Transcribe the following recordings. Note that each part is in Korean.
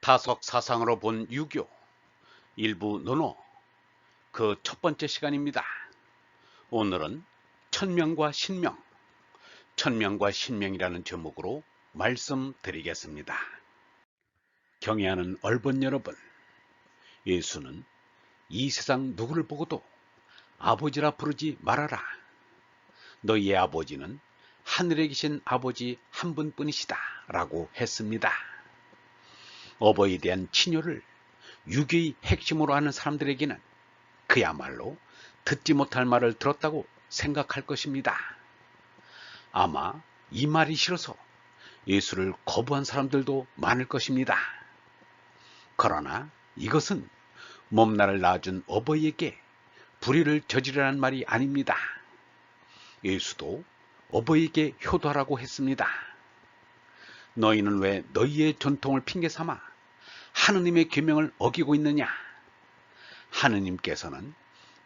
타석 사상으로 본 유교 일부 논어 그 첫 번째 시간입니다. 오늘은 천명과 신명, 천명과 신명이라는 제목으로 말씀드리겠습니다. 경애하는 얼본 여러분, 예수는 이 세상 누구를 보고도 아버지라 부르지 말아라. 너희의 아버지는 하늘에 계신 아버지 한 분뿐이시다 라고 했습니다. 어버이에 대한 친효를 유교의 핵심으로 하는 사람들에게는 그야말로 듣지 못할 말을 들었다고 생각할 것입니다. 아마 이 말이 싫어서 예수를 거부한 사람들도 많을 것입니다. 그러나 이것은 몸나를 낳아준 어버이에게 불의를 저지르라는 말이 아닙니다. 예수도 어버이에게 효도하라고 했습니다. 너희는 왜 너희의 전통을 핑계삼아 하느님의 계명을 어기고 있느냐? 하느님께서는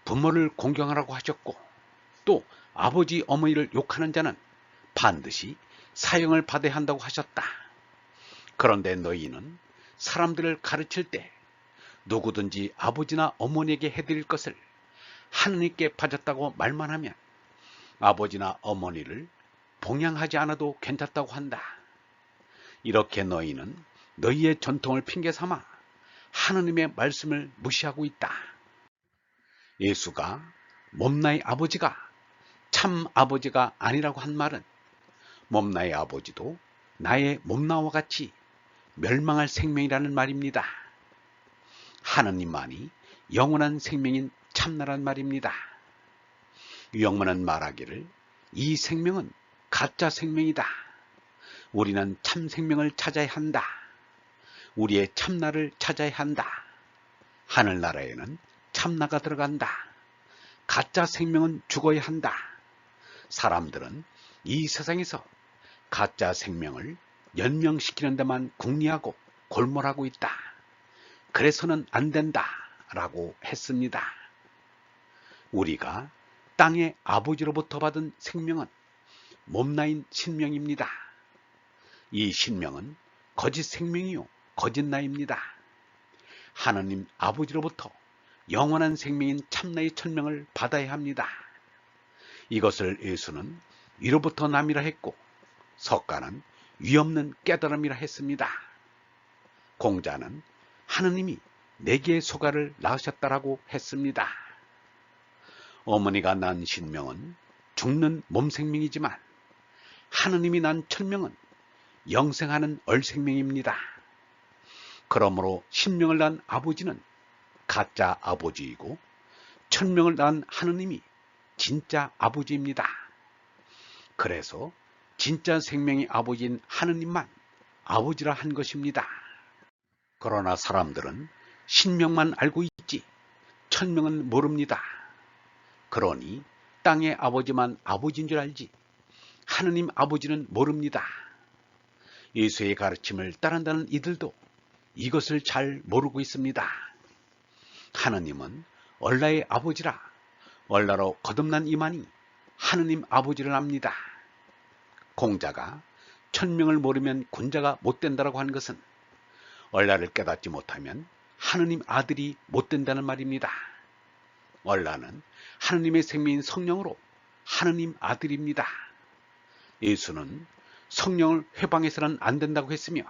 부모를 공경하라고 하셨고 또 아버지 어머니를 욕하는 자는 반드시 사형을 받아야 한다고 하셨다. 그런데 너희는 사람들을 가르칠 때 누구든지 아버지나 어머니에게 해드릴 것을 하느님께 바쳤다고 말만 하면 아버지나 어머니를 봉양하지 않아도 괜찮다고 한다. 이렇게 너희는 너희의 전통을 핑계삼아 하느님의 말씀을 무시하고 있다. 예수가 몸나의 아버지가 참 아버지가 아니라고 한 말은 몸나의 아버지도 나의 몸나와 같이 멸망할 생명이라는 말입니다. 하느님만이 영원한 생명인 참나란 말입니다. 유영문은 말하기를 이 생명은 가짜 생명이다. 우리는 참 생명을 찾아야 한다. 우리의 참나를 찾아야 한다. 하늘나라에는 참나가 들어간다. 가짜 생명은 죽어야 한다. 사람들은 이 세상에서 가짜 생명을 연명시키는 데만 궁리하고 골몰하고 있다. 그래서는 안 된다 라고 했습니다. 우리가 땅의 아버지로부터 받은 생명은 몸나인 신명입니다. 이 신명은 거짓 생명이요 거짓 나입니다. 하느님 아버지로부터 영원한 생명인 참나의 천명을 받아야 합니다. 이것을 예수는 위로부터 남이라 했고 석가는 위없는 깨달음이라 했습니다. 공자는 하느님이 네 개의 소가를 낳으셨다라고 했습니다. 어머니가 낳은 신명은 죽는 몸생명이지만 하느님이 낳은 천명은 영생하는 얼생명입니다. 그러므로 신명을 낳은 아버지는 가짜 아버지이고 천명을 낳은 하느님이 진짜 아버지입니다. 그래서 진짜 생명의 아버지인 하느님만 아버지라 한 것입니다. 그러나 사람들은 신명만 알고 있지 천명은 모릅니다. 그러니 땅의 아버지만 아버지인 줄 알지 하느님 아버지는 모릅니다. 예수의 가르침을 따른다는 이들도 이것을 잘 모르고 있습니다. 하느님은 얼라의 아버지라 얼라로 거듭난 이만이 하느님 아버지를 압니다. 공자가 천명을 모르면 군자가 못된다라고 한 것은 얼라를 깨닫지 못하면 하느님 아들이 못된다는 말입니다. 얼라는 하느님의 생명인 성령으로 하느님 아들입니다. 예수는 성령을 회방해서는 안 된다고 했으며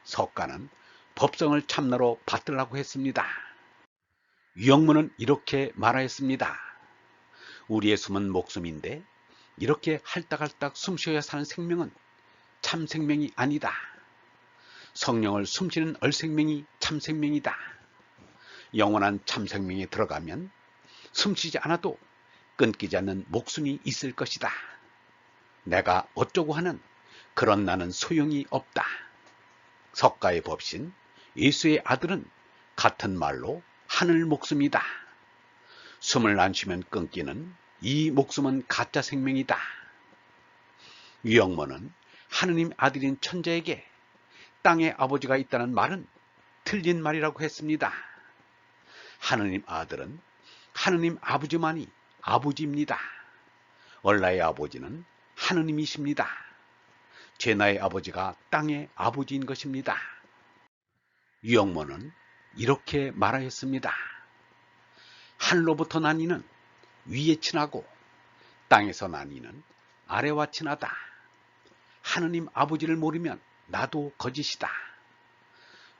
석가는 법성을 참나로 받들라고 했습니다. 유영문은 이렇게 말하였습니다. 우리의 숨은 목숨인데 이렇게 할딱할딱 숨쉬어야 사는 생명은 참 생명이 아니다. 성령을 숨쉬는 얼생명이 참 생명이다. 영원한 참 생명에 들어가면 숨쉬지 않아도 끊기지 않는 목숨이 있을 것이다. 내가 어쩌고 하는 그런 나는 소용이 없다. 석가의 법신 예수의 아들은 같은 말로 하늘 목숨이다. 숨을 안 쉬면 끊기는 이 목숨은 가짜 생명이다. 유영모는 하느님 아들인 천자에게 땅에 아버지가 있다는 말은 틀린 말이라고 했습니다. 하느님 아들은 하느님 아버지만이 아버지입니다. 얼라의 아버지는 하느님이십니다. 제나의 아버지가 땅의 아버지인 것입니다. 유영모는 이렇게 말하였습니다. 하늘로부터 난 이는 위에 친하고 땅에서 난 이는 아래와 친하다. 하느님 아버지를 모르면 나도 거짓이다.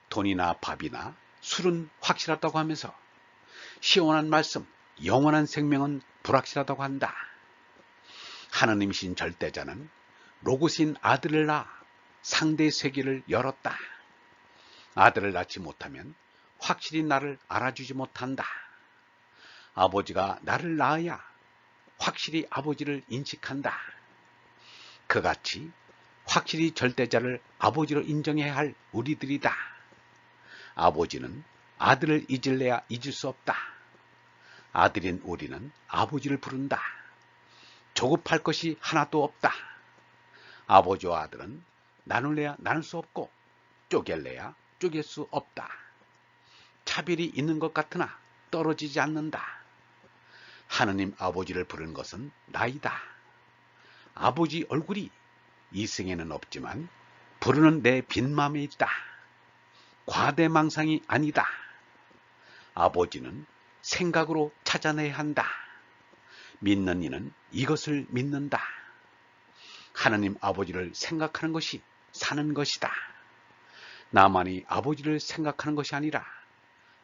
돈이나 밥이나 술은 확실하다고 하면서 시원한 말씀, 영원한 생명은 불확실하다고 한다. 하느님이신 절대자는 로고스인 아들을 낳아 상대 세계를 열었다. 아들을 낳지 못하면 확실히 나를 알아주지 못한다. 아버지가 나를 낳아야 확실히 아버지를 인식한다. 그같이 확실히 절대자를 아버지로 인정해야 할 우리들이다. 아버지는 아들을 잊을래야 잊을 수 없다. 아들인 우리는 아버지를 부른다. 조급할 것이 하나도 없다. 아버지와 아들은 나눌래야 나눌 수 없고 쪼갤래야 쪼갤 수 없다. 차별이 있는 것 같으나 떨어지지 않는다. 하느님 아버지를 부르는 것은 나이다. 아버지 얼굴이 이 생에는 없지만 부르는 내 빈 마음에 있다. 과대망상이 아니다. 아버지는 생각으로 찾아내야 한다. 믿는 이는 이것을 믿는다. 하느님 아버지를 생각하는 것이 사는 것이다. 나만이 아버지를 생각하는 것이 아니라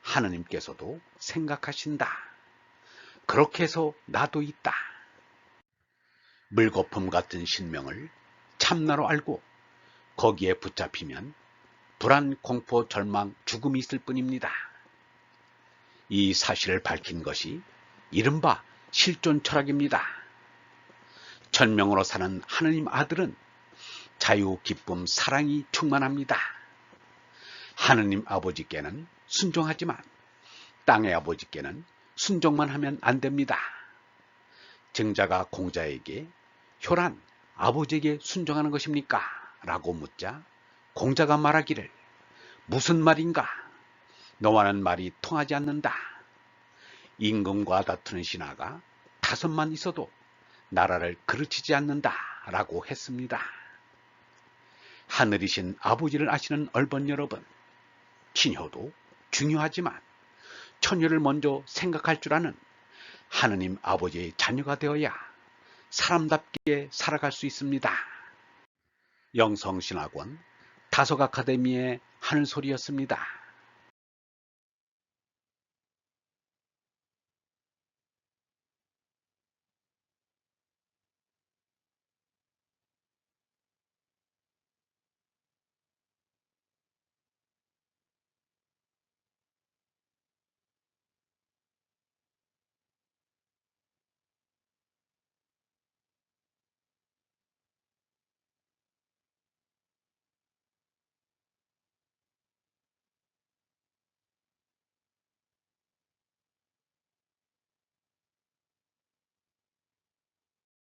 하느님께서도 생각하신다. 그렇게 해서 나도 있다. 물거품 같은 신명을 참나로 알고 거기에 붙잡히면 불안, 공포, 절망, 죽음이 있을 뿐입니다. 이 사실을 밝힌 것이 이른바 실존 철학입니다. 천명으로 사는 하느님 아들은 자유, 기쁨, 사랑이 충만합니다. 하느님 아버지께는 순종하지만 땅의 아버지께는 순종만 하면 안 됩니다. 증자가 공자에게 효란, 아버지에게 순종하는 것입니까? 라고 묻자 공자가 말하기를 무슨 말인가? 너와는 말이 통하지 않는다. 임금과 다투는 신하가 5만 있어도 나라를 그르치지 않는다 라고 했습니다. 하늘이신 아버지를 아시는 얼번 여러분, 친효도 중요하지만 천효를 먼저 생각할 줄 아는 하느님 아버지의 자녀가 되어야 사람답게 살아갈 수 있습니다. 영성신학원 다속 아카데미의 하늘소리였습니다.